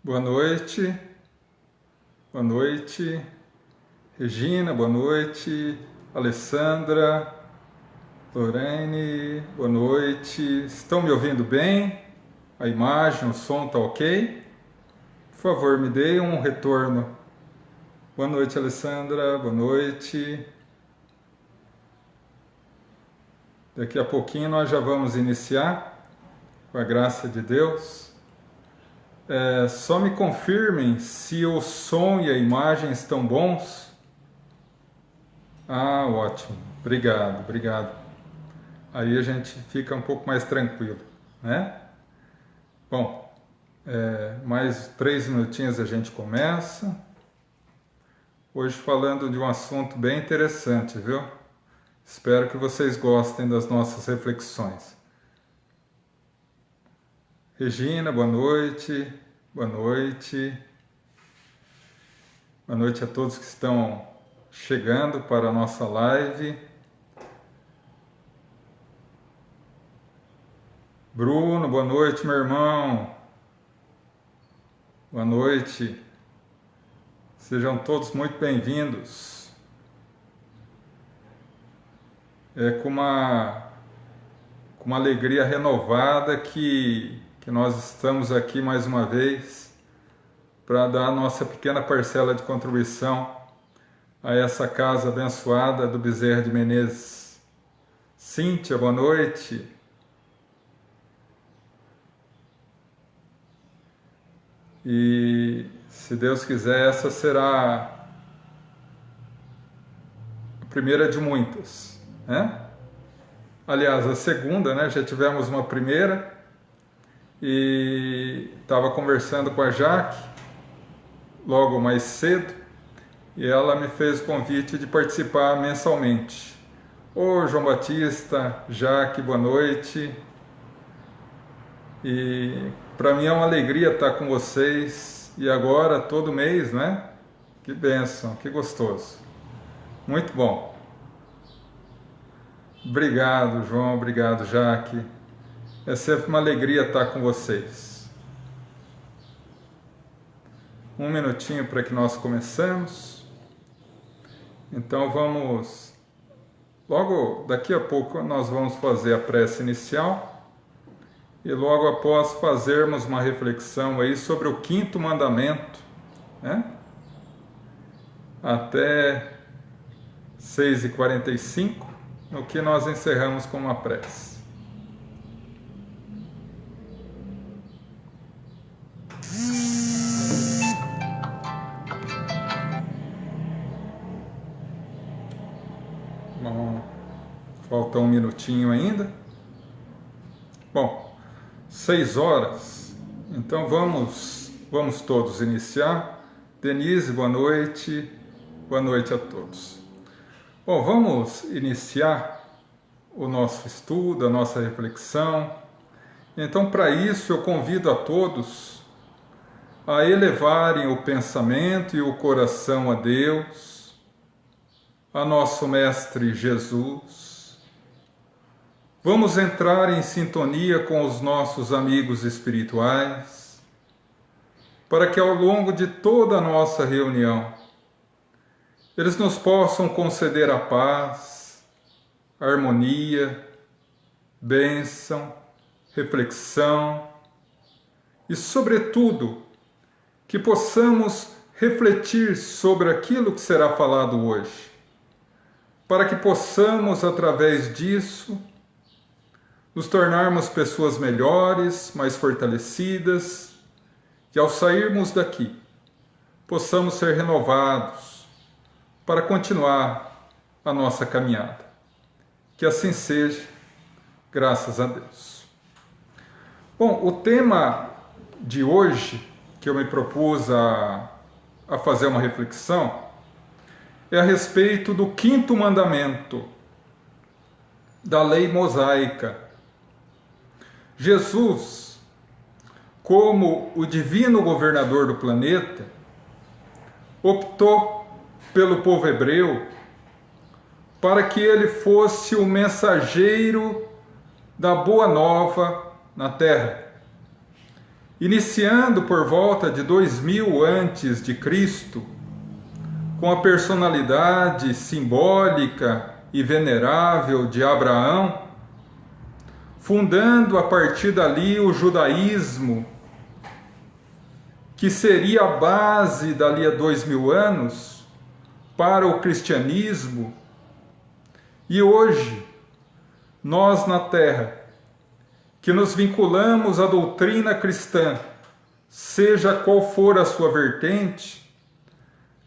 Boa noite, Regina, boa noite, Alessandra, Lorene, boa noite. Estão me ouvindo bem? A imagem, o som está ok? Por favor, me dê um retorno. Boa noite, Alessandra, boa noite. Daqui a pouquinho nós já vamos iniciar, com a graça de Deus. Só me confirmem se o som e a imagem estão bons. Ah, ótimo. Obrigado. Aí a gente fica um pouco mais tranquilo, né? Bom, mais 3 minutinhos a gente começa. Hoje falando de um assunto bem interessante, viu? Espero que vocês gostem das nossas reflexões. Regina, boa noite. Boa noite a todos que estão chegando para a nossa live. Bruno, boa noite, meu irmão. Boa noite. Sejam todos muito bem-vindos. Com uma alegria renovada que nós estamos aqui mais uma vez para dar a nossa pequena parcela de contribuição a essa casa abençoada do Bezerra de Menezes. Cíntia, boa noite. E, se Deus quiser, essa será a primeira de muitas, né? Aliás, a segunda, né? Já tivemos uma primeira e estava conversando com a Jaque logo mais cedo e ela me fez o convite de participar mensalmente. Ô João Batista, Jaque, boa noite. E para mim é uma alegria estar com vocês e agora todo mês, né? Que bênção, que gostoso. Muito bom. Obrigado, João, obrigado, Jaque. É sempre uma alegria estar com vocês. Um minutinho para que nós comecemos. Então vamos... Logo daqui a pouco nós vamos fazer a prece inicial. E logo após fazermos uma reflexão aí sobre o 5º mandamento, né? Até 6h45, no que nós encerramos com uma prece. Bom, falta um minutinho ainda. Bom, 6 horas, então vamos todos iniciar. Denise, boa noite a todos. Bom, vamos iniciar o nosso estudo, a nossa reflexão. Então, para isso, eu convido a todos a elevarem o pensamento e o coração a Deus, a nosso Mestre Jesus. Vamos entrar em sintonia com os nossos amigos espirituais, para que ao longo de toda a nossa reunião, eles nos possam conceder a paz, a harmonia, bênção, reflexão e, sobretudo, que possamos refletir sobre aquilo que será falado hoje, para que possamos, através disso, nos tornarmos pessoas melhores, mais fortalecidas, e ao sairmos daqui, possamos ser renovados para continuar a nossa caminhada. Que assim seja, graças a Deus. Bom, o tema de hoje, que eu me propus a fazer uma reflexão, é a respeito do 5º mandamento da lei mosaica. Jesus, como o divino governador do planeta, optou pelo povo hebreu para que ele fosse o mensageiro da boa nova na terra. iniciando por volta de 2000 antes de Cristo, com a personalidade simbólica e venerável de Abraão, fundando a partir dali o judaísmo, que seria a base dali a 2000 anos para o cristianismo. E hoje, nós na Terra, que nos vinculamos à doutrina cristã, seja qual for a sua vertente,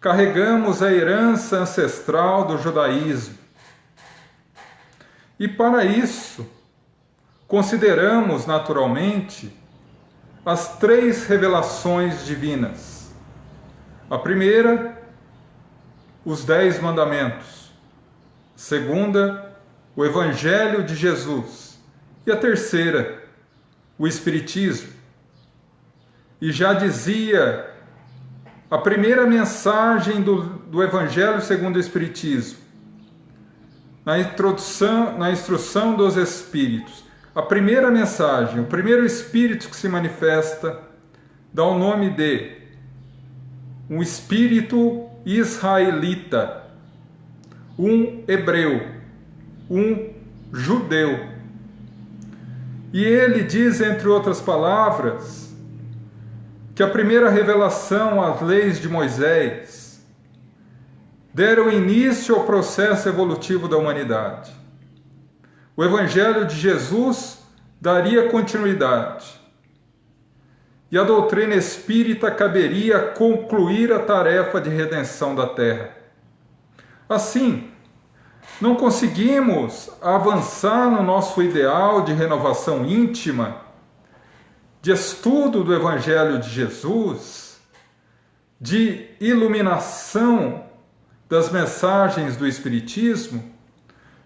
carregamos a herança ancestral do judaísmo. E para isso, consideramos naturalmente as 3 revelações divinas. A primeira, os 10 mandamentos. A segunda, o Evangelho de Jesus. E a terceira, o Espiritismo. E já dizia a primeira mensagem do Evangelho segundo o Espiritismo, na instrução dos Espíritos, a primeira mensagem, o primeiro Espírito que se manifesta, dá o nome de um Espírito israelita, um hebreu, um judeu. E ele diz, entre outras palavras, que a primeira revelação às leis de Moisés deram início ao processo evolutivo da humanidade. O Evangelho de Jesus daria continuidade. E a doutrina espírita caberia concluir a tarefa de redenção da Terra. Assim, não conseguimos avançar no nosso ideal de renovação íntima, de estudo do Evangelho de Jesus, de iluminação das mensagens do Espiritismo,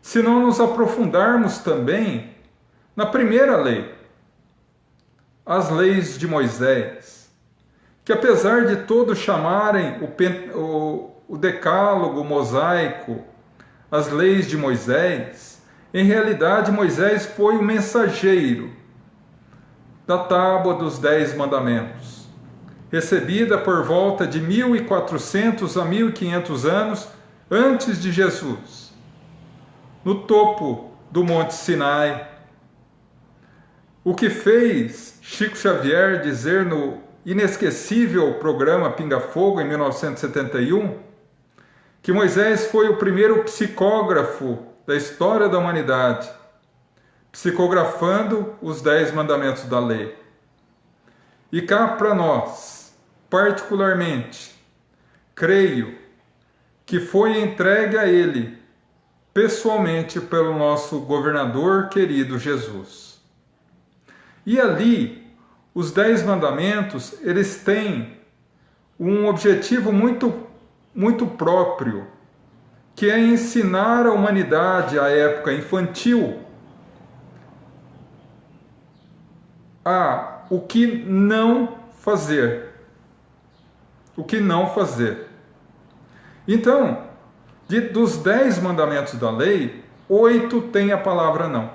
se não nos aprofundarmos também na primeira lei, as leis de Moisés, que apesar de todos chamarem o decálogo mosaico, as leis de Moisés, em realidade Moisés foi o mensageiro da tábua dos 10 mandamentos, recebida por volta de 1400 a 1500 anos antes de Jesus, no topo do Monte Sinai. O que fez Chico Xavier dizer no inesquecível programa Pinga Fogo, em 1971, que Moisés foi o primeiro psicógrafo da história da humanidade, psicografando os 10 mandamentos da lei. E cá para nós, particularmente, creio que foi entregue a ele pessoalmente pelo nosso governador querido Jesus. E ali, os 10 mandamentos, eles têm um objetivo muito próprio, que é ensinar a humanidade, à época infantil, o que não fazer. O que não fazer. Então, dos 10 mandamentos da lei, 8 tem a palavra não.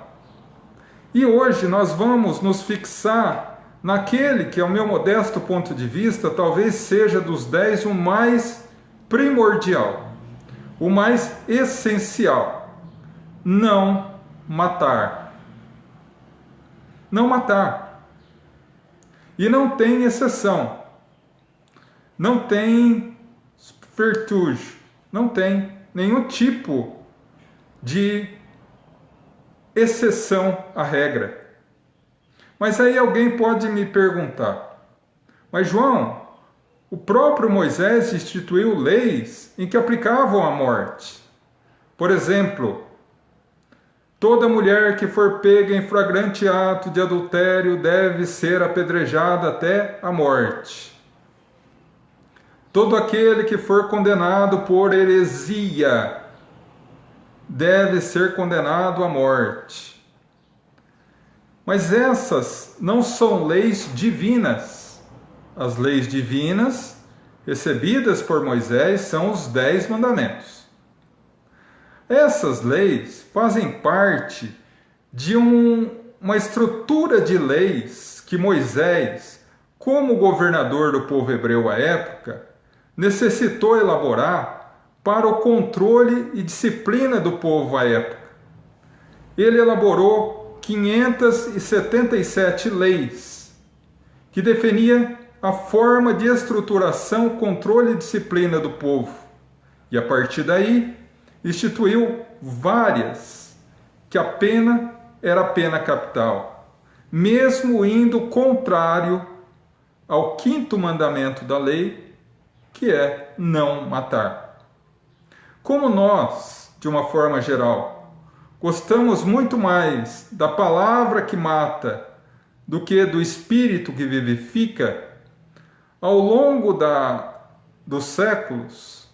E hoje nós vamos nos fixar naquele que, ao meu modesto ponto de vista, talvez seja dos 10 o mais primordial, o mais essencial: não matar. Não matar. E não tem exceção, não tem virtude, não tem nenhum tipo de exceção à regra. Mas aí alguém pode me perguntar: mas João, o próprio Moisés instituiu leis em que aplicavam a morte. Por exemplo, toda mulher que for pega em flagrante ato de adultério deve ser apedrejada até a morte. Todo aquele que for condenado por heresia deve ser condenado à morte. Mas essas não são leis divinas. As leis divinas recebidas por Moisés são os 10 mandamentos. Essas leis fazem parte de uma estrutura de leis que Moisés como governador do povo hebreu à época, necessitou elaborar para o controle e disciplina do povo à época. Ele elaborou 577 leis, que definiam a forma de estruturação, controle e disciplina do povo. E a partir daí, instituiu várias, que a pena era a pena capital, mesmo indo contrário ao 5º mandamento da lei, que é não matar. Como nós, de uma forma geral, gostamos muito mais da palavra que mata do que do espírito que vivifica, ao longo dos séculos,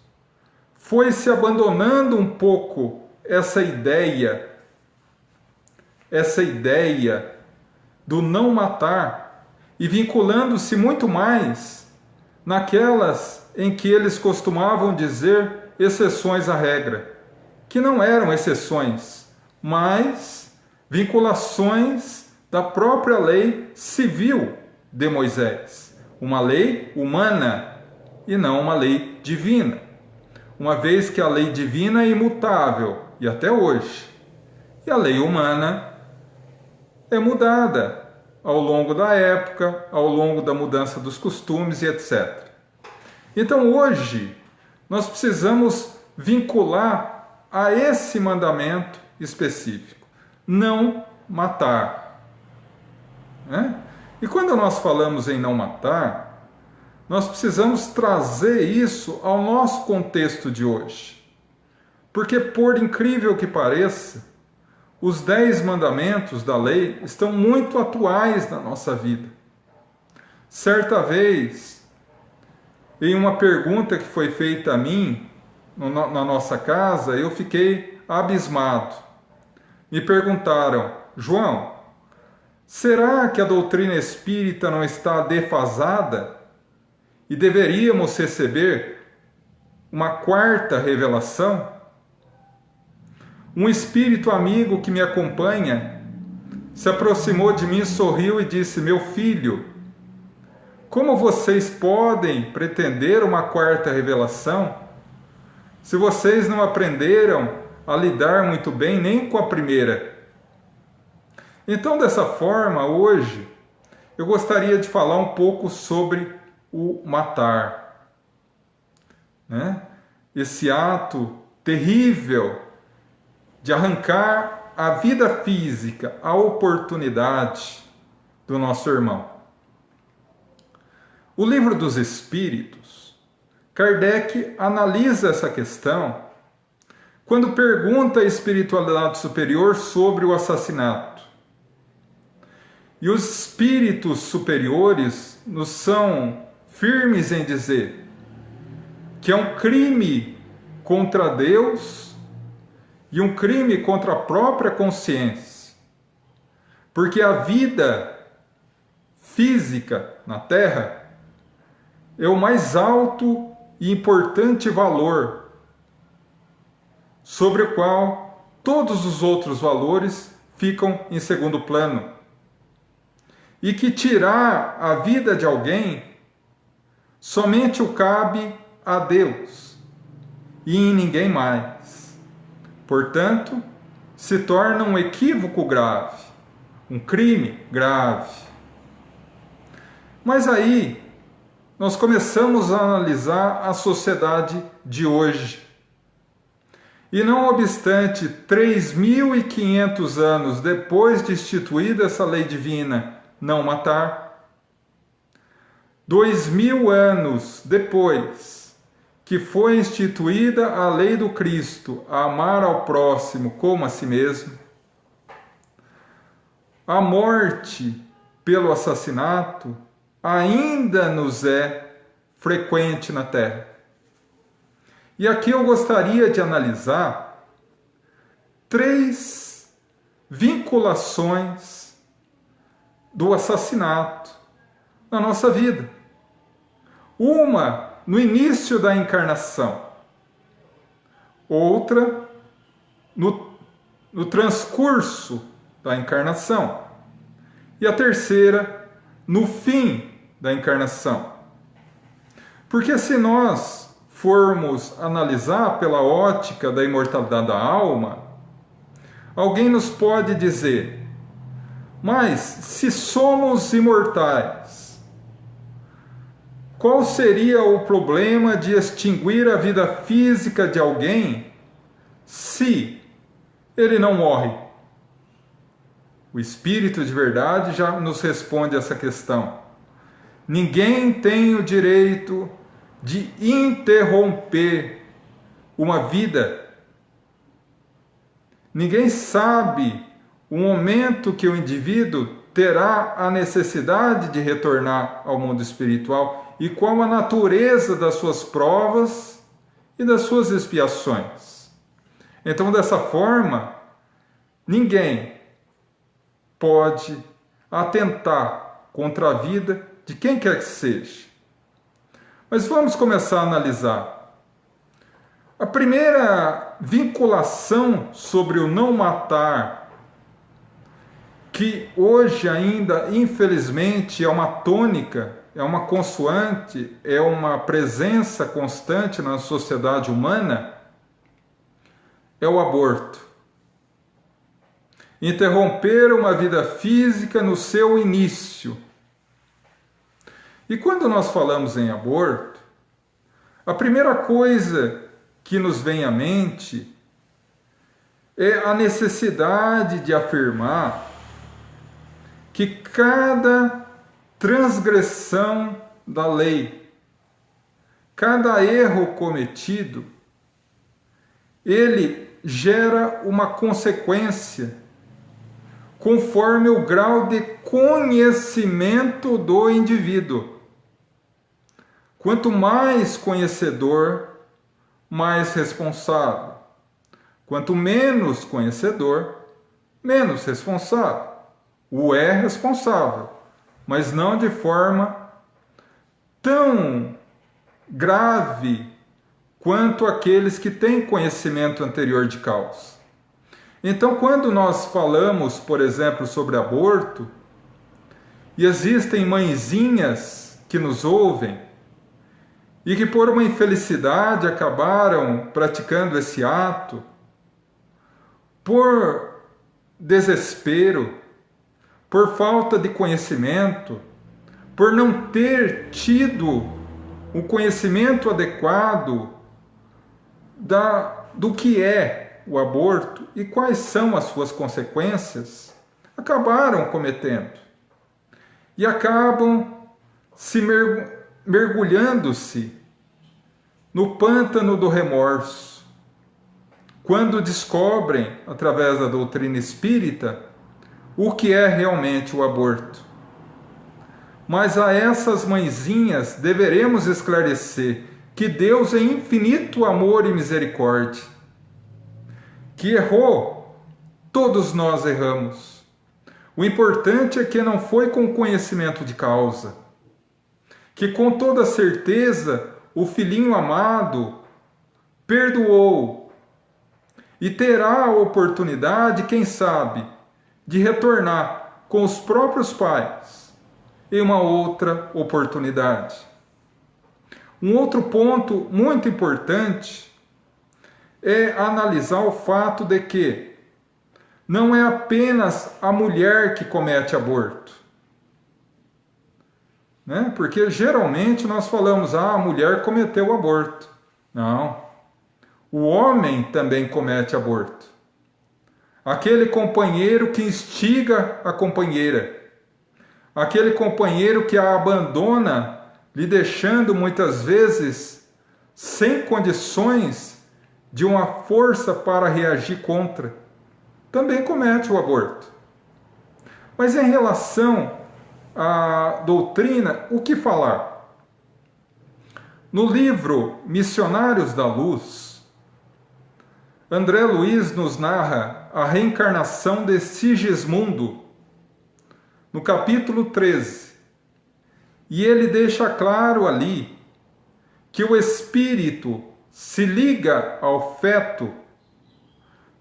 foi se abandonando um pouco essa ideia do não matar e vinculando-se muito mais naquelas em que eles costumavam dizer exceções à regra, que não eram exceções, mas vinculações da própria lei civil de Moisés. Uma lei humana e não uma lei divina. Uma vez que a lei divina é imutável, e até hoje, e a lei humana é mudada ao longo da época, ao longo da mudança dos costumes e etc. Então hoje, nós precisamos vincular a esse mandamento específico: não matar. Né? E quando nós falamos em não matar, nós precisamos trazer isso ao nosso contexto de hoje. Porque, por incrível que pareça, os 10 mandamentos da lei estão muito atuais na nossa vida. Certa vez, em uma pergunta que foi feita a mim, na nossa casa, eu fiquei abismado. Me perguntaram: João, será que a doutrina espírita não está defasada e deveríamos receber uma 4ª revelação? Um espírito amigo que me acompanha se aproximou de mim, sorriu e disse: meu filho, como vocês podem pretender uma 4ª revelação se vocês não aprenderam a lidar muito bem nem com a primeira? Então, dessa forma, hoje, eu gostaria de falar um pouco sobre o matar. Né? Esse ato terrível de arrancar a vida física, a oportunidade do nosso irmão. O Livro dos Espíritos, Kardec analisa essa questão quando pergunta à espiritualidade superior sobre o assassinato. E os espíritos superiores nos são firmes em dizer que é um crime contra Deus e um crime contra a própria consciência. Porque a vida física na Terra é o mais alto e importante valor sobre o qual todos os outros valores ficam em segundo plano. E que tirar a vida de alguém somente o cabe a Deus e em ninguém mais. Portanto, se torna um equívoco grave, um crime grave. Mas aí nós começamos a analisar a sociedade de hoje. E não obstante 3.500 anos depois de instituída essa lei divina, não matar, 2.000 anos depois que foi instituída a lei do Cristo, a amar ao próximo como a si mesmo, a morte pelo assassinato ainda nos é frequente na Terra. E aqui eu gostaria de analisar 3 vinculações do assassinato na nossa vida. Uma no início da encarnação, outra no transcurso da encarnação, e a terceira no fim da encarnação. Porque se nós formos analisar pela ótica da imortalidade da alma, alguém nos pode dizer: mas se somos imortais, qual seria o problema de extinguir a vida física de alguém se ele não morre? O Espírito de verdade já nos responde essa questão. Ninguém tem o direito de interromper uma vida. Ninguém sabe o momento que o indivíduo terá a necessidade de retornar ao mundo espiritual e qual a natureza das suas provas e das suas expiações. Então, dessa forma, ninguém pode atentar contra a vida de quem quer que seja. Mas vamos começar a analisar. A primeira vinculação sobre o não matar, que hoje ainda, infelizmente, é uma tônica, é uma consoante, é uma presença constante na sociedade humana, é o aborto. Interromper uma vida física no seu início. E quando nós falamos em aborto, a primeira coisa que nos vem à mente é a necessidade de afirmar que cada transgressão da lei, cada erro cometido, ele gera uma consequência conforme o grau de conhecimento do indivíduo. Quanto mais conhecedor, mais responsável. Quanto menos conhecedor, menos responsável. O é responsável, mas não de forma tão grave quanto aqueles que têm conhecimento anterior de causa. Então, quando nós falamos, por exemplo, sobre aborto, e existem mãezinhas que nos ouvem, e que por uma infelicidade acabaram praticando esse ato, por desespero, por falta de conhecimento, por não ter tido o conhecimento adequado do que é o aborto e quais são as suas consequências, acabaram cometendo. E acabam se mergulhando-se no pântano do remorso, quando descobrem, através da doutrina espírita, o que é realmente o aborto. Mas a essas mãezinhas deveremos esclarecer que Deus é infinito amor e misericórdia, que errou, todos nós erramos. O importante é que não foi com conhecimento de causa, que com toda certeza o filhinho amado perdoou e terá a oportunidade, quem sabe, de retornar com os próprios pais em uma outra oportunidade. Um outro ponto muito importante é analisar o fato de que não é apenas a mulher que comete aborto. Né? Porque geralmente nós falamos, a mulher cometeu o aborto. Não. O homem também comete aborto. Aquele companheiro que instiga a companheira. Aquele companheiro que a abandona, lhe deixando muitas vezes sem condições de uma força para reagir contra. Também comete o aborto. Mas em relação à doutrina, o que falar? No livro Missionários da Luz, André Luiz nos narra a reencarnação de Sigismundo, no capítulo 13. E ele deixa claro ali que o espírito se liga ao feto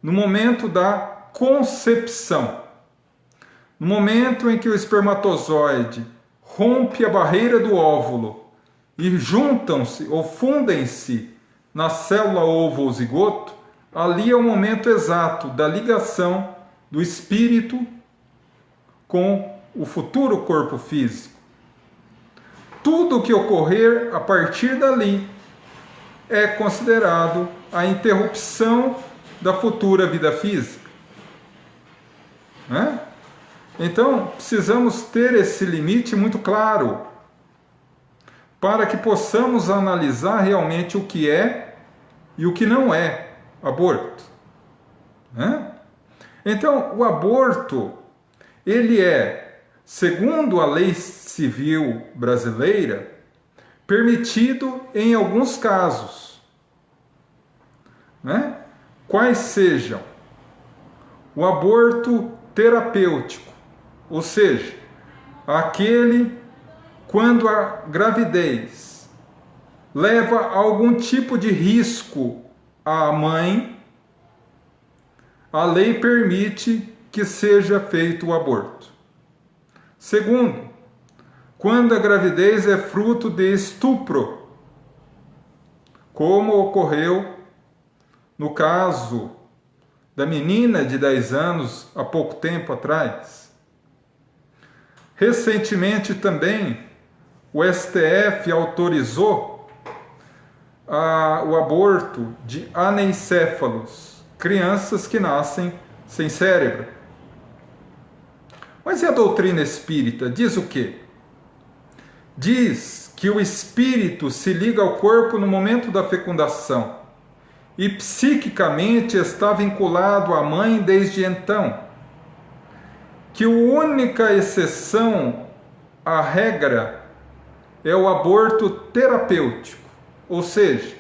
no momento da concepção, no momento em que o espermatozoide rompe a barreira do óvulo e juntam-se ou fundem-se na célula ovo ou zigoto, ali é o momento exato da ligação do espírito com o futuro corpo físico. Tudo o que ocorrer a partir dali é considerado a interrupção da futura vida física. Né? Então, precisamos ter esse limite muito claro para que possamos analisar realmente o que é e o que não é aborto. Né? Então, o aborto, ele é, segundo a lei civil brasileira, permitido em alguns casos. Né? Quais sejam? O aborto terapêutico, ou seja, aquele quando a gravidez leva a algum tipo de risco à mãe, a lei permite que seja feito o aborto. Segundo, quando a gravidez é fruto de estupro, como ocorreu no caso da menina de 10 anos há pouco tempo atrás. Recentemente também o STF autorizou o aborto de anencéfalos, crianças que nascem sem cérebro. Mas e a doutrina espírita? Diz o quê? Diz que o espírito se liga ao corpo no momento da fecundação e psiquicamente está vinculado à mãe desde então. Que a única exceção à regra é o aborto terapêutico. Ou seja,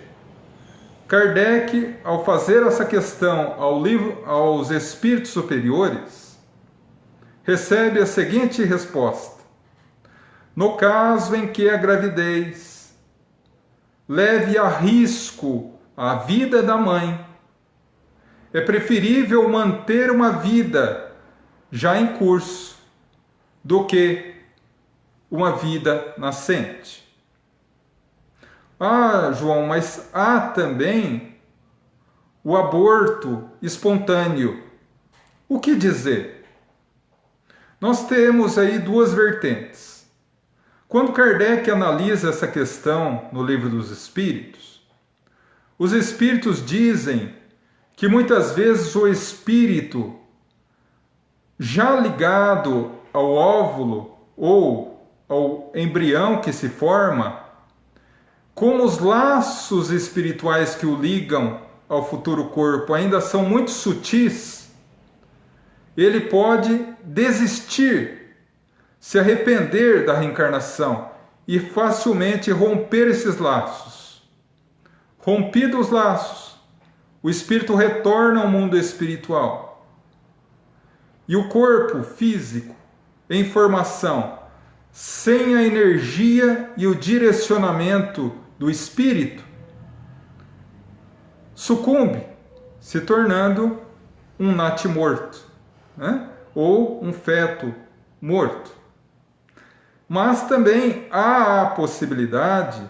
Kardec, ao fazer essa questão aos espíritos superiores, recebe a seguinte resposta: no caso em que a gravidez leve a risco a vida da mãe, é preferível manter uma vida já em curso do que uma vida nascente. Ah, João, mas há também o aborto espontâneo. O que dizer? Nós temos aí duas vertentes. Quando Kardec analisa essa questão no Livro dos Espíritos, os espíritos dizem que muitas vezes o espírito, já ligado ao óvulo ou ao embrião que se forma, como os laços espirituais que o ligam ao futuro corpo ainda são muito sutis, ele pode desistir, se arrepender da reencarnação e facilmente romper esses laços. Rompidos os laços, o espírito retorna ao mundo espiritual. E o corpo físico, em formação, sem a energia e o direcionamento do espírito, sucumbe, se tornando um natimorto, né? Ou um feto morto. Mas também há a possibilidade,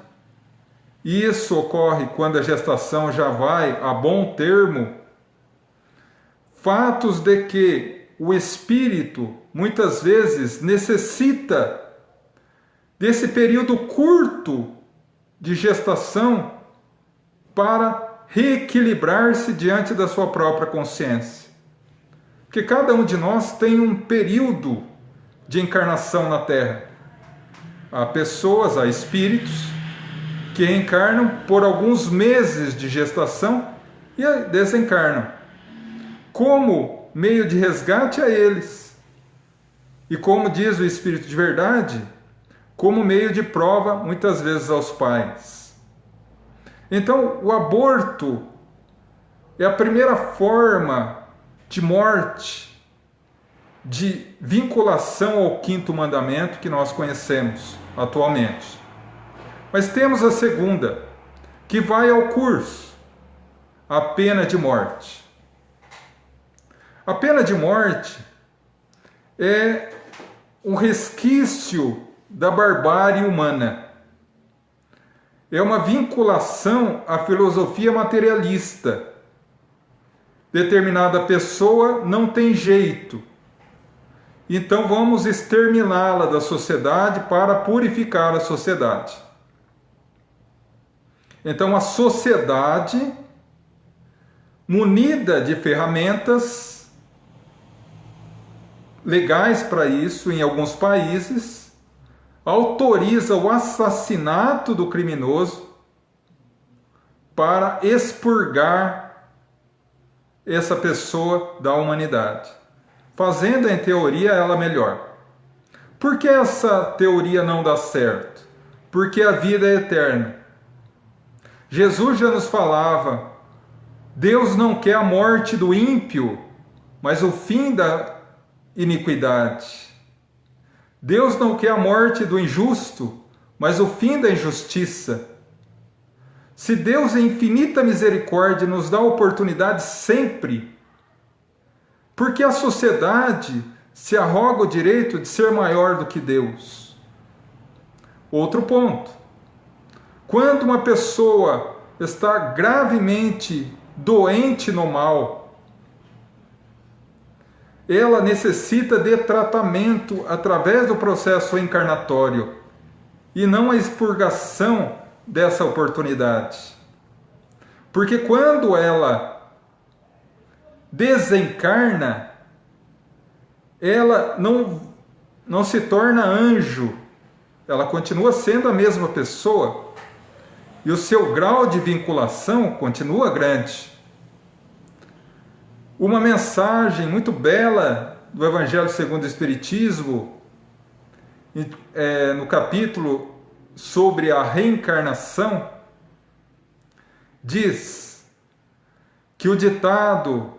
e isso ocorre quando a gestação já vai a bom termo, fatos de que o espírito muitas vezes necessita desse período curto de gestação para reequilibrar-se diante da sua própria consciência. Porque cada um de nós tem um período de encarnação na Terra. Há pessoas, há espíritos que reencarnam por alguns meses de gestação e desencarnam. Como meio de resgate a eles. E como diz o Espírito de Verdade, como meio de prova, muitas vezes, aos pais. Então, o aborto é a primeira forma de morte, de vinculação ao quinto mandamento que nós conhecemos atualmente. Mas temos a segunda, que vai ao curso, a pena de morte. A pena de morte é um resquício da barbárie humana. É uma vinculação à filosofia materialista. Determinada pessoa não tem jeito, então vamos exterminá-la da sociedade para purificar a sociedade. Então a sociedade, munida de ferramentas legais para isso em alguns países, autoriza o assassinato do criminoso para expurgar essa pessoa da humanidade, fazendo em teoria ela melhor. Por que essa teoria não dá certo? Porque a vida é eterna. Jesus já nos falava, Deus não quer a morte do ímpio, mas o fim da iniquidade. Deus não quer a morte do injusto, mas o fim da injustiça. Se Deus em infinita misericórdia nos dá a oportunidade sempre, por que a sociedade se arroga o direito de ser maior do que Deus? Outro ponto. Quando uma pessoa está gravemente doente no mal, ela necessita de tratamento através do processo encarnatório e não a expurgação dessa oportunidade. Porque quando ela desencarna, ela não se torna anjo, ela continua sendo a mesma pessoa e o seu grau de vinculação continua grande. Uma mensagem muito bela do Evangelho segundo o Espiritismo, no capítulo sobre a reencarnação, diz que o ditado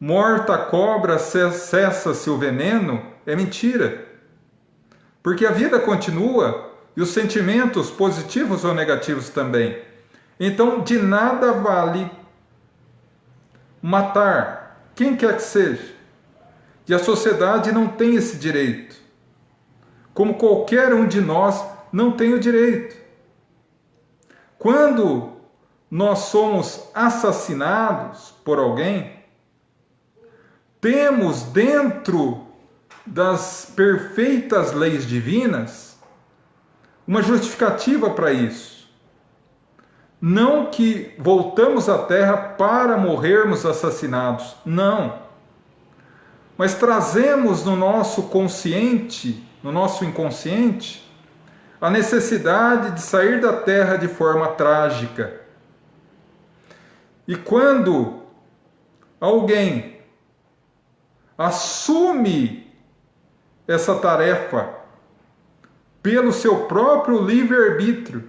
"morta a cobra, cessa-se o veneno" é mentira, porque a vida continua e os sentimentos positivos ou negativos também. Então, de nada vale matar quem quer que seja. E a sociedade não tem esse direito. Como qualquer um de nós não tem o direito. Quando nós somos assassinados por alguém, temos dentro das perfeitas leis divinas uma justificativa para isso. Não que voltamos à Terra para morrermos assassinados, não. Mas trazemos no nosso consciente, no nosso inconsciente, a necessidade de sair da Terra de forma trágica. E quando alguém assume essa tarefa pelo seu próprio livre-arbítrio,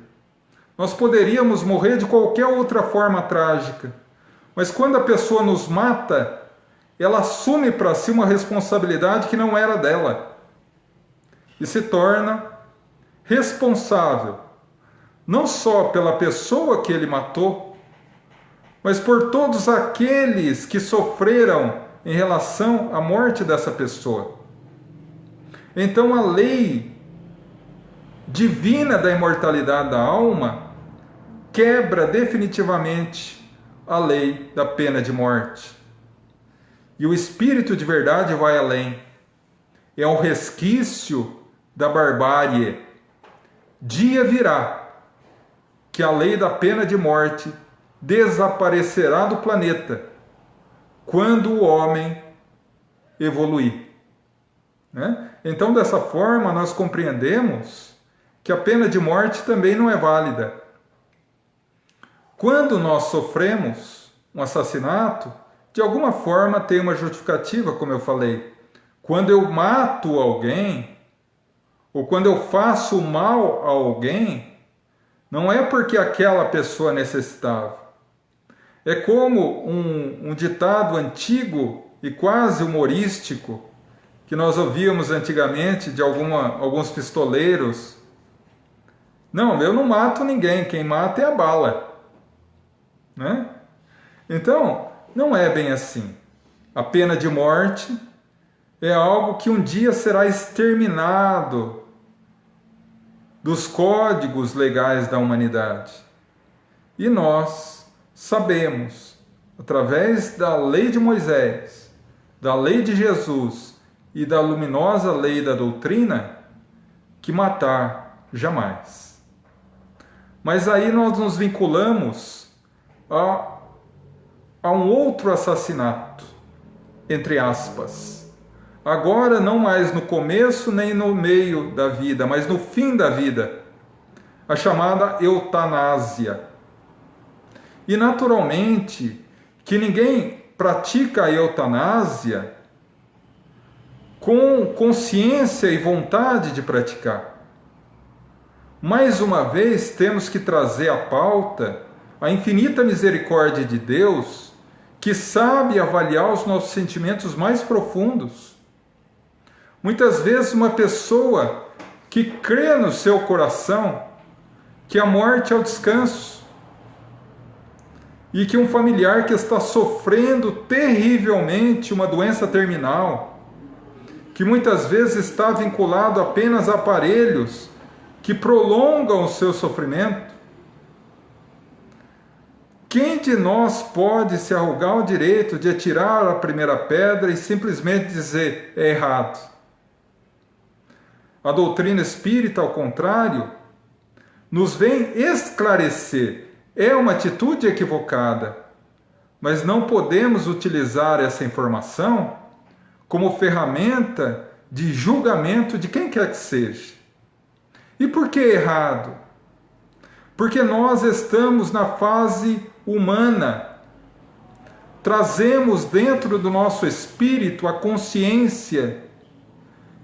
nós poderíamos morrer de qualquer outra forma trágica. Mas quando a pessoa nos mata, ela assume para si uma responsabilidade que não era dela. E se torna responsável, não só pela pessoa que ele matou, mas por todos aqueles que sofreram em relação à morte dessa pessoa. Então a lei divina da imortalidade da alma quebra definitivamente a lei da pena de morte. E o espírito de verdade vai além. É um resquício da barbárie. Dia virá que a lei da pena de morte desaparecerá do planeta quando o homem evoluir. Né? Então, dessa forma, nós compreendemos que a pena de morte também não é válida. Quando nós sofremos um assassinato, de alguma forma tem uma justificativa, como eu falei. Quando eu mato alguém, ou quando eu faço mal a alguém, não é porque aquela pessoa necessitava. É como um ditado antigo e quase humorístico, que nós ouvíamos antigamente de alguns pistoleiros. Não, eu não mato ninguém, quem mata é a bala. Né? Então, não é bem assim. A pena de morte é algo que um dia será exterminado dos códigos legais da humanidade. E nós sabemos, através da lei de Moisés, da lei de Jesus e da luminosa lei da doutrina, que matar jamais. Mas aí nós nos vinculamos a um outro assassinato, entre aspas. Agora não mais no começo nem no meio da vida, mas no fim da vida, a chamada eutanásia. E naturalmente que ninguém pratica a eutanásia com consciência e vontade de praticar. Mais uma vez temos que trazer à pauta a infinita misericórdia de Deus, que sabe avaliar os nossos sentimentos mais profundos. Muitas vezes uma pessoa que crê no seu coração que a morte é o descanso, e que um familiar que está sofrendo terrivelmente uma doença terminal, que muitas vezes está vinculado apenas a aparelhos que prolongam o seu sofrimento, quem de nós pode se arrogar o direito de atirar a primeira pedra e simplesmente dizer é errado? A doutrina espírita, ao contrário, nos vem esclarecer. É uma atitude equivocada, mas não podemos utilizar essa informação como ferramenta de julgamento de quem quer que seja. E por que errado? Porque nós estamos na fase humana, trazemos dentro do nosso espírito a consciência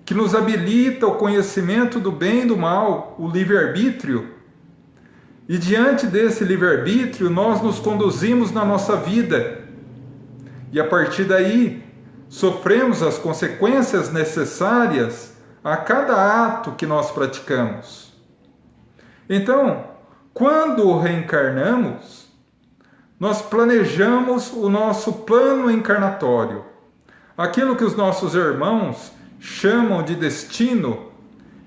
que nos habilita o conhecimento do bem e do mal, o livre-arbítrio. E diante desse livre-arbítrio, nós nos conduzimos na nossa vida. E a partir daí, sofremos as consequências necessárias a cada ato que nós praticamos. Então, quando reencarnamos, nós planejamos o nosso plano encarnatório. Aquilo que os nossos irmãos chamam de destino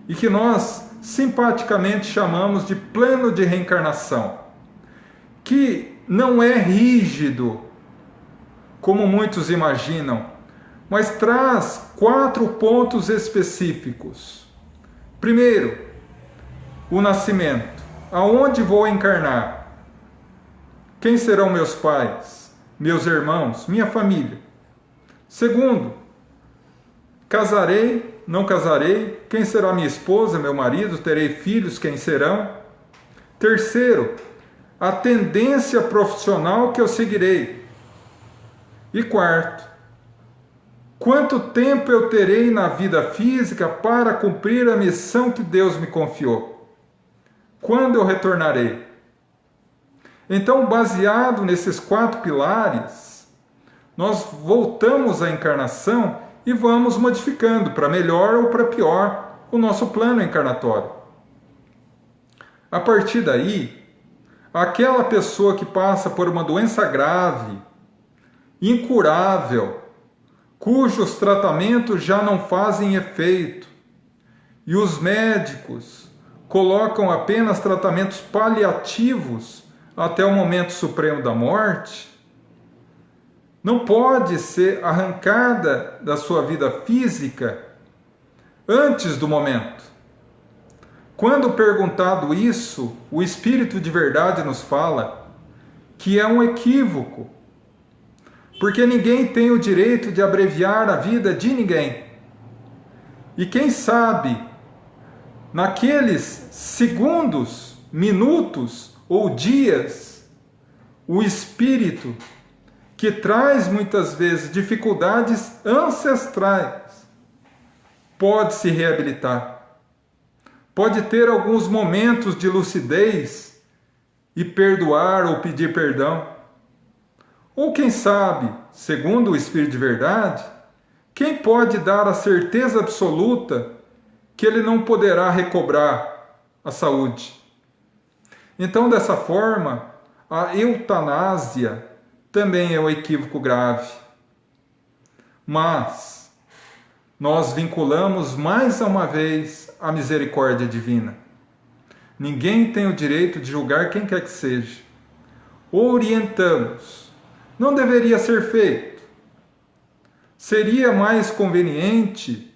e que nós simpaticamente chamamos de plano de reencarnação, que não é rígido, como muitos imaginam, mas traz 4 pontos específicos. Primeiro, o nascimento. Aonde vou encarnar? Quem serão meus pais, meus irmãos, minha família? Segundo, casarei, não casarei? Quem será minha esposa, meu marido? Terei filhos? Quem serão? Terceiro, a tendência profissional que eu seguirei. E quarto, quanto tempo eu terei na vida física para cumprir a missão que Deus me confiou? Quando eu retornarei? Então, baseado nesses 4 pilares, nós voltamos à encarnação e vamos modificando para melhor ou para pior o nosso plano encarnatório. A partir daí, aquela pessoa que passa por uma doença grave, incurável, cujos tratamentos já não fazem efeito, e os médicos colocam apenas tratamentos paliativos até o momento supremo da morte, não pode ser arrancada da sua vida física antes do momento. Quando perguntado isso, o Espírito de Verdade nos fala que é um equívoco, porque ninguém tem o direito de abreviar a vida de ninguém. E quem sabe, naqueles segundos, minutos ou dias, o Espírito que traz muitas vezes dificuldades ancestrais, pode se reabilitar, pode ter alguns momentos de lucidez e perdoar ou pedir perdão. Ou quem sabe, segundo o Espírito de Verdade, quem pode dar a certeza absoluta que ele não poderá recobrar a saúde? Então, dessa forma, a eutanásia também é um equívoco grave. Mas nós vinculamos mais uma vez a misericórdia divina. Ninguém tem o direito de julgar quem quer que seja. Orientamos. Não deveria ser feito. Seria mais conveniente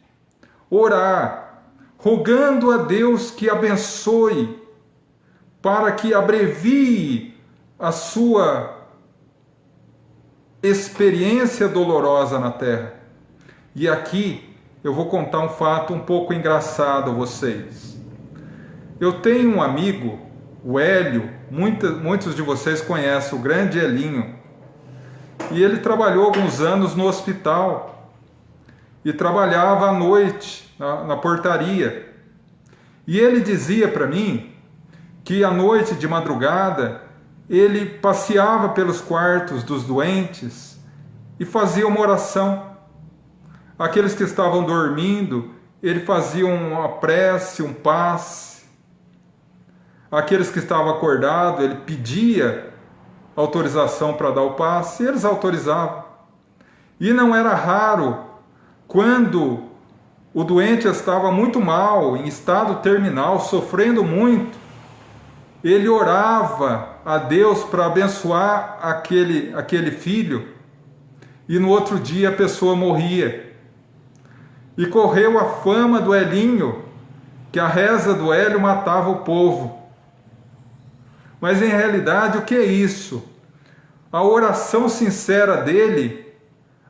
orar, rogando a Deus que abençoe, para que abrevie a sua experiência dolorosa na terra. E aqui eu vou contar um fato um pouco engraçado a vocês. Eu tenho um amigo, o Hélio, muitos de vocês conhecem, o grande Elinho, e ele trabalhou alguns anos no hospital e trabalhava à noite na portaria. E ele dizia para mim que à noite, de madrugada, ele passeava pelos quartos dos doentes e fazia uma oração. Aqueles que estavam dormindo, ele fazia uma prece, um passe. Aqueles que estavam acordados, ele pedia autorização para dar o passe, e eles autorizavam. E não era raro, quando o doente estava muito mal, em estado terminal, sofrendo muito, ele orava a Deus para abençoar aquele filho, e no outro dia a pessoa morria. E correu a fama do Elinho, que a reza do Hélio matava o povo. Mas em realidade, o que é isso? A oração sincera dele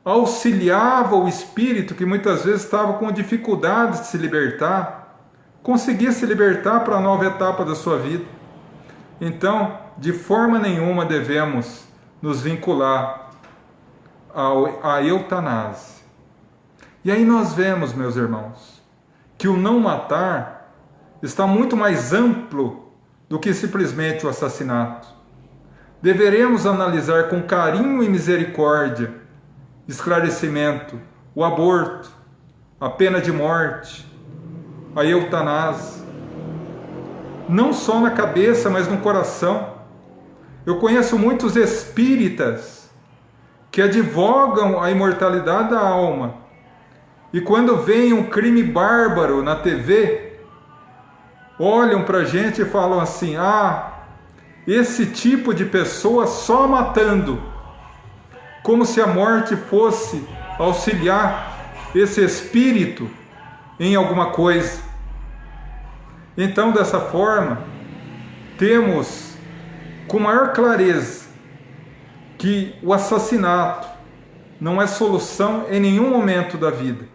auxiliava o espírito que muitas vezes estava com dificuldade de se libertar, conseguia se libertar para a nova etapa da sua vida. Então, de forma nenhuma devemos nos vincular à eutanásia. E aí nós vemos, meus irmãos, que o não matar está muito mais amplo do que simplesmente o assassinato. Deveremos analisar com carinho e misericórdia, esclarecimento, o aborto, a pena de morte, a eutanásia. Não só na cabeça, mas no coração. Eu conheço muitos espíritas que advogam a imortalidade da alma, e quando vem um crime bárbaro na TV, olham para a gente e falam assim: esse tipo de pessoa só matando, como se a morte fosse auxiliar esse espírito em alguma coisa. Então, dessa forma, temos com maior clareza que o assassinato não é solução em nenhum momento da vida.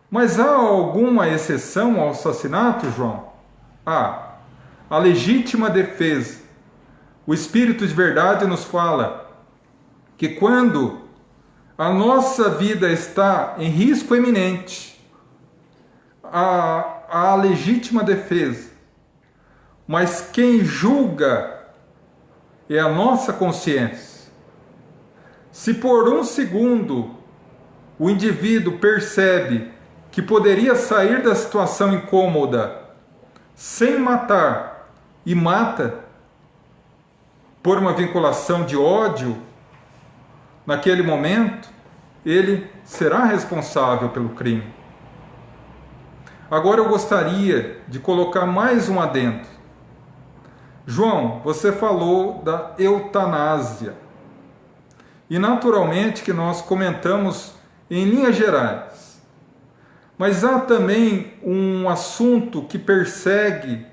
Mas há alguma exceção ao assassinato, João? A legítima defesa. O Espírito de verdade nos fala que quando a nossa vida está em risco iminente, há a legítima defesa. Mas quem julga é a nossa consciência. Se por um segundo o indivíduo percebe que poderia sair da situação incômoda sem matar e mata por uma vinculação de ódio, naquele momento, ele será responsável pelo crime. Agora eu gostaria de colocar mais um adendo. João, você falou da eutanásia. E naturalmente que nós comentamos em linhas gerais. Mas há também um assunto que persegue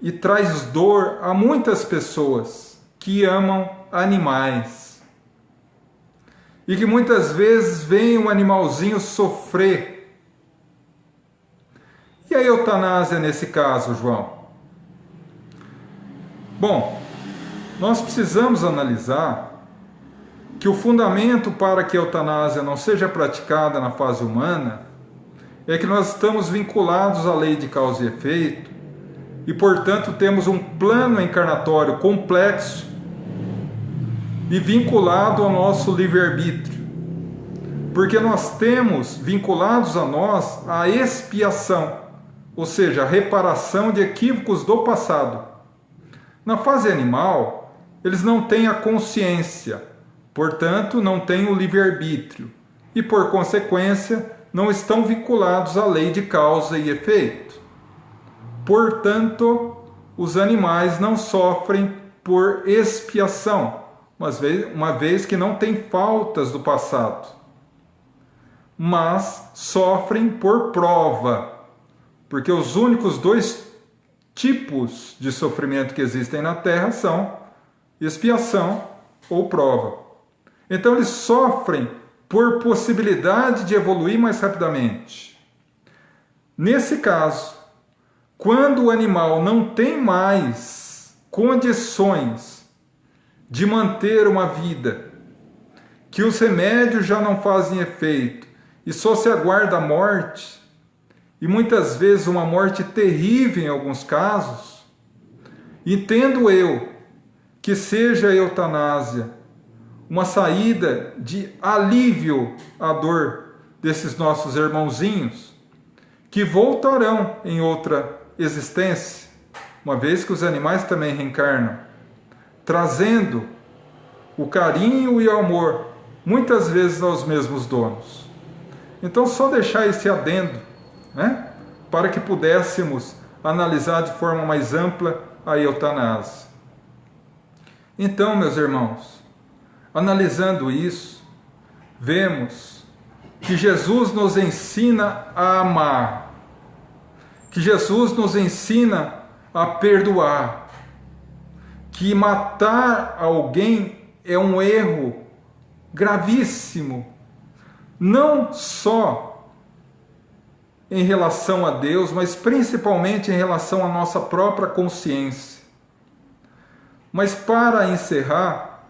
e traz dor a muitas pessoas que amam animais. E que muitas vezes veem um animalzinho sofrer. E a eutanásia nesse caso, João? Bom, nós precisamos analisar que o fundamento para que a eutanásia não seja praticada na fase humana é que nós estamos vinculados à lei de causa e efeito e, portanto, temos um plano encarnatório complexo e vinculado ao nosso livre-arbítrio. Porque nós temos vinculados a nós a expiação, ou seja, a reparação de equívocos do passado. Na fase animal, eles não têm a consciência, portanto, não têm o livre-arbítrio e, por consequência, não estão vinculados à lei de causa e efeito. Portanto, os animais não sofrem por expiação, uma vez que não têm faltas do passado, mas sofrem por prova, porque os únicos dois tipos de sofrimento que existem na Terra são expiação ou prova. Então eles sofrem por possibilidade de evoluir mais rapidamente. Nesse caso, quando o animal não tem mais condições de manter uma vida, que os remédios já não fazem efeito e só se aguarda a morte, e muitas vezes uma morte terrível em alguns casos, entendo eu que seja a eutanásia uma saída de alívio à dor desses nossos irmãozinhos, que voltarão em outra existência, uma vez que os animais também reencarnam, trazendo o carinho e o amor, muitas vezes aos mesmos donos. Então, só deixar esse adendo, né, para que pudéssemos analisar de forma mais ampla a eutanásia. Então, meus irmãos, analisando isso, vemos que Jesus nos ensina a amar, que Jesus nos ensina a perdoar, que matar alguém é um erro gravíssimo, não só em relação a Deus, mas principalmente em relação à nossa própria consciência. Mas para encerrar,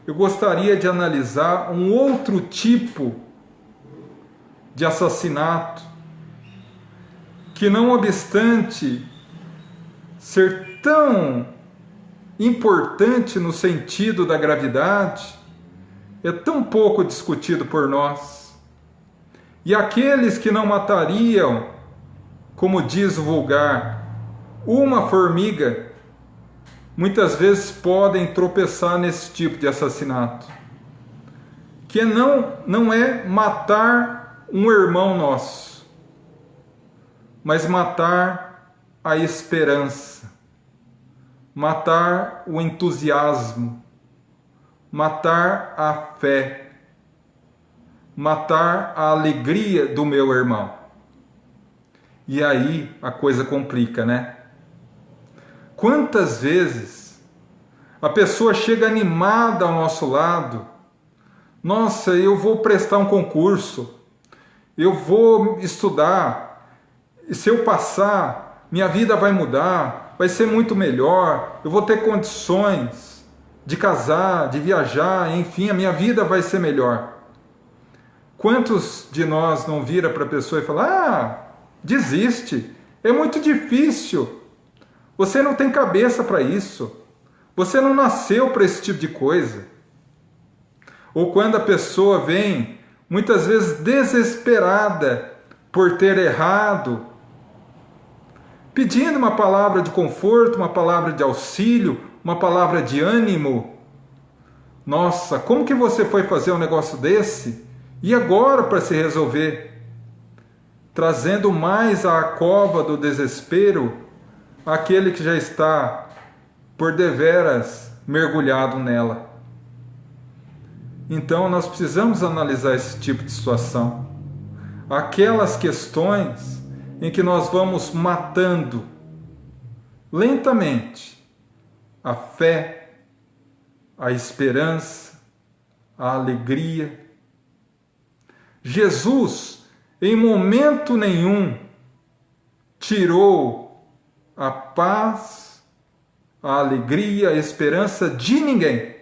eu gostaria de analisar um outro tipo de assassinato que, não obstante ser tão importante no sentido da gravidade, é tão pouco discutido por nós. E aqueles que não matariam, como diz o vulgar, uma formiga, muitas vezes podem tropeçar nesse tipo de assassinato, que não é matar um irmão nosso, mas matar a esperança, matar o entusiasmo, matar a fé, matar a alegria do meu irmão. E aí a coisa complica, né? Quantas vezes a pessoa chega animada ao nosso lado: nossa, eu vou prestar um concurso, eu vou estudar, e se eu passar, minha vida vai mudar, vai ser muito melhor, eu vou ter condições de casar, de viajar, enfim, a minha vida vai ser melhor. Quantos de nós não vira para a pessoa e fala: ah, desiste, é muito difícil, você não tem cabeça para isso, você não nasceu para esse tipo de coisa. Ou quando a pessoa vem, muitas vezes desesperada por ter errado, pedindo uma palavra de conforto, uma palavra de auxílio, uma palavra de ânimo. Nossa, como que você foi fazer um negócio desse? E agora para se resolver? Trazendo mais à cova do desespero aquele que já está por deveras mergulhado nela. Então nós precisamos analisar esse tipo de situação. Aquelas questões em que nós vamos matando lentamente a fé, a esperança, a alegria. Jesus, em momento nenhum, tirou a paz, a alegria, a esperança de ninguém.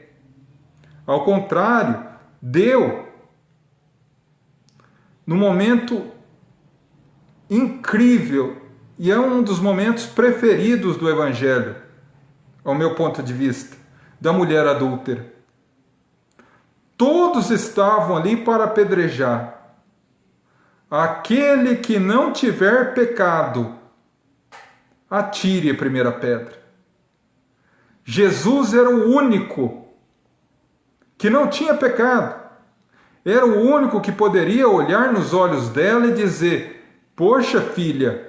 Ao contrário, deu, no momento incrível, e é um dos momentos preferidos do Evangelho, ao meu ponto de vista, da mulher adúltera. Todos estavam ali para apedrejar. Aquele que não tiver pecado, atire a primeira pedra. Jesus era o único que não tinha pecado. Era o único que poderia olhar nos olhos dela e dizer: poxa, filha,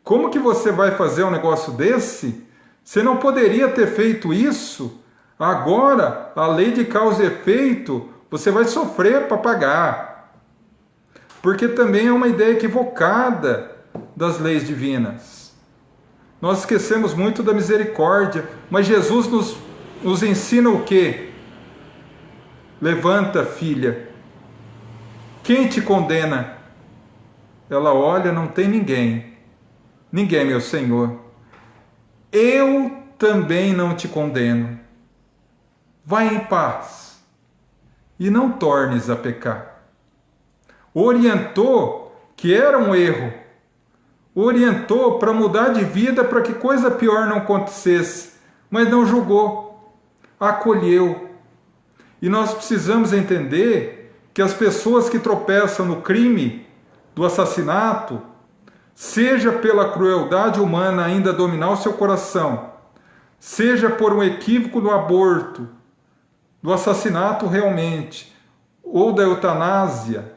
Como que você vai fazer um negócio desse? Você não poderia ter feito isso. Agora, a lei de causa e efeito, você vai sofrer para pagar. Porque também é uma ideia equivocada das leis divinas. Nós esquecemos muito da misericórdia, mas Jesus nos ensina o quê? Levanta, filha. Quem te condena? Ela olha, não tem ninguém. Ninguém, meu Senhor. Eu também não te condeno. Vai em paz e não tornes a pecar. Orientou que era um erro. Orientou para mudar de vida, para que coisa pior não acontecesse, mas não julgou, acolheu. E nós precisamos entender que as pessoas que tropeçam no crime do assassinato, seja pela crueldade humana ainda dominar o seu coração, seja por um equívoco do aborto, do assassinato realmente, ou da eutanásia,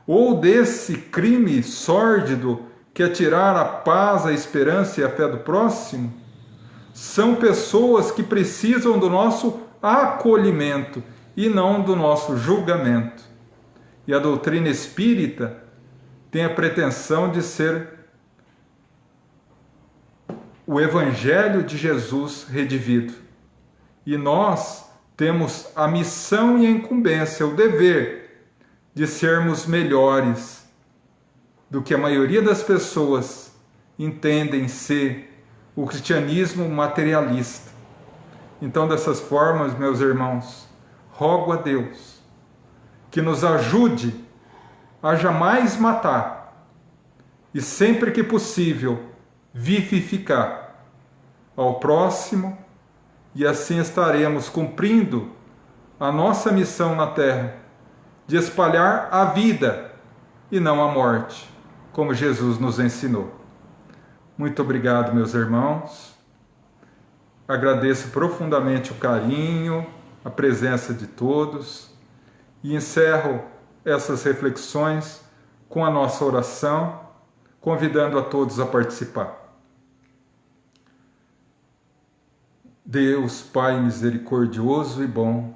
ou desse crime sórdido que é tirar a paz, a esperança e a fé do próximo, são pessoas que precisam do nosso acolhimento e não do nosso julgamento. E a doutrina espírita tem a pretensão de ser o Evangelho de Jesus redivido. E nós temos a missão e a incumbência, o dever de sermos melhores do que a maioria das pessoas entendem ser o cristianismo materialista. Então, dessas formas, meus irmãos, rogo a Deus que nos ajude a jamais matar e, sempre que possível, vivificar ao próximo, e assim estaremos cumprindo a nossa missão na Terra de espalhar a vida e não a morte, como Jesus nos ensinou. Muito obrigado, meus irmãos. Agradeço profundamente o carinho, a presença de todos e encerro essas reflexões com a nossa oração, convidando a todos a participar. Deus, Pai misericordioso e bom,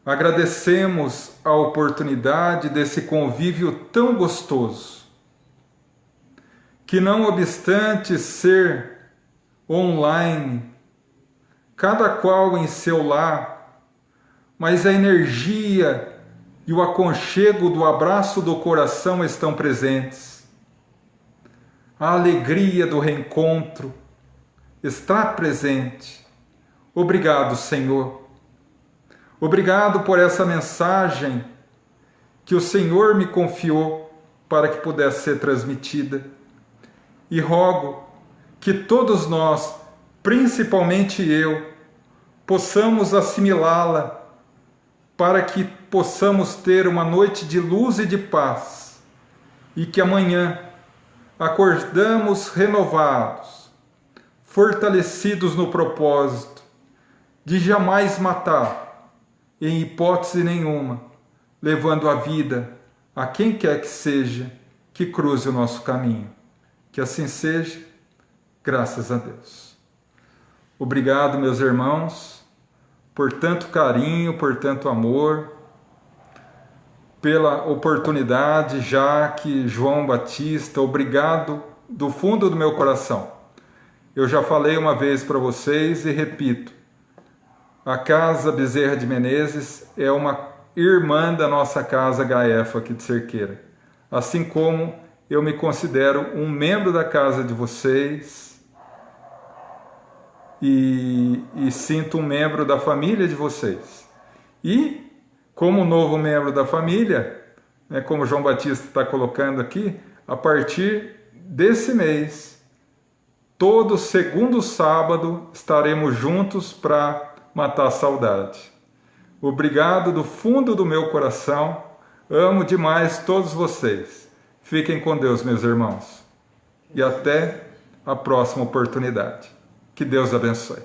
agradecemos a oportunidade desse convívio tão gostoso, que não obstante ser online, cada qual em seu lar, mas a energia e o aconchego do abraço do coração estão presentes. A alegria do reencontro está presente. Obrigado, Senhor. Obrigado por essa mensagem que o Senhor me confiou para que pudesse ser transmitida. E rogo que todos nós, principalmente eu, possamos assimilá-la para que possamos ter uma noite de luz e de paz e que amanhã acordamos renovados, fortalecidos no propósito de jamais matar, em hipótese nenhuma, levando a vida a quem quer que seja que cruze o nosso caminho. Que assim seja, graças a Deus. Obrigado, meus irmãos, por tanto carinho, por tanto amor, pela oportunidade, Jaque, João Batista, obrigado do fundo do meu coração. Eu já falei uma vez para vocês e repito, a Casa Bezerra de Menezes é uma irmã da nossa Casa Gaefa aqui de Cerqueira. Assim como eu me considero um membro da casa de vocês e sinto um membro da família de vocês. E, como novo membro da família, né, como João Batista está colocando aqui, a partir desse mês, todo segundo sábado estaremos juntos para matar a saudade. Obrigado do fundo do meu coração, amo demais todos vocês. Fiquem com Deus, meus irmãos, e até a próxima oportunidade. Que Deus abençoe.